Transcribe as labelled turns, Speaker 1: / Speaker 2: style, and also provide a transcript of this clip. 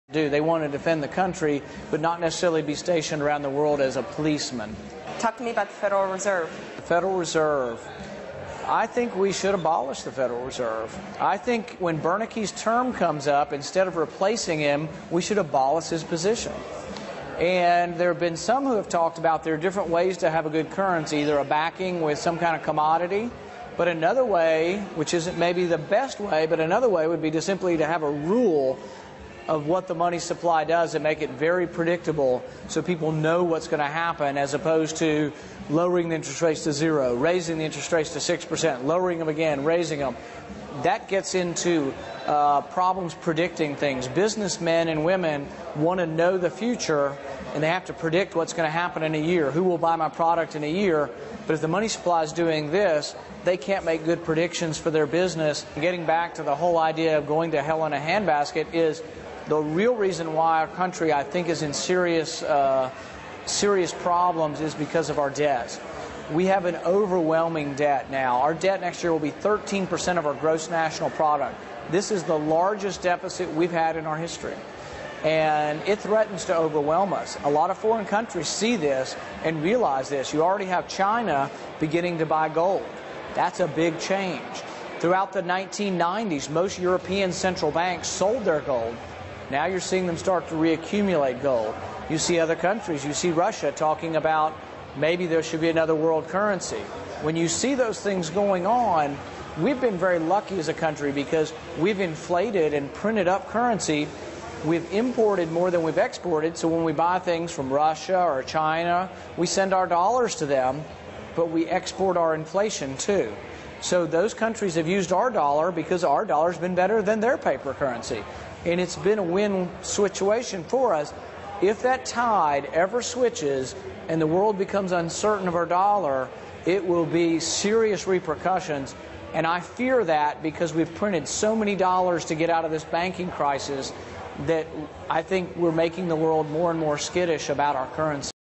Speaker 1: They want to defend the country, but not necessarily be stationed around the world as a policeman.
Speaker 2: Talk to me about the Federal Reserve.
Speaker 1: The Federal Reserve. I think we should abolish the Federal Reserve. I think when Bernanke's term comes up, instead of replacing him, we should abolish his position. And there have been some who have talked about there are different ways to have a good currency, either a backing with some kind of commodity, but another way, which isn't maybe the best way, but another way would be to simply to have a rule of what the money supply does and make it very predictable so people know what's going to happen, as opposed to lowering the interest rates to 0, raising the interest rates to 6%, lowering them again, raising them. That gets into problems predicting things. Businessmen and women want to know the future, and they have to predict what's going to happen in a year. Who will buy my product in a year? But if the money supply is doing this, they can't make good predictions for their business. Getting back to the whole idea of going to hell in a handbasket is the real reason why our country, I think, is in serious problems is because of our debt. We have an overwhelming debt now. Our debt next year will be 13% of our gross national product. This is the largest deficit we've had in our history. And it threatens to overwhelm us. A lot of foreign countries see this and realize this. You already have China beginning to buy gold. That's a big change. Throughout the 1990s, most European central banks sold their gold. Now you're seeing them start to reaccumulate gold. You see other countries, you see Russia talking about maybe there should be another world currency. When you see those things going on, we've been very lucky as a country because we've inflated and printed up currency. We've imported more than we've exported, so when we buy things from Russia or China, we send our dollars to them, but we export our inflation too. So those countries have used our dollar because our dollar's been better than their paper currency. And it's been a win situation for us. If that tide ever switches and the world becomes uncertain of our dollar, it will be serious repercussions. And I fear that because we've printed so many dollars to get out of this banking crisis that I think we're making the world more and more skittish about our currency.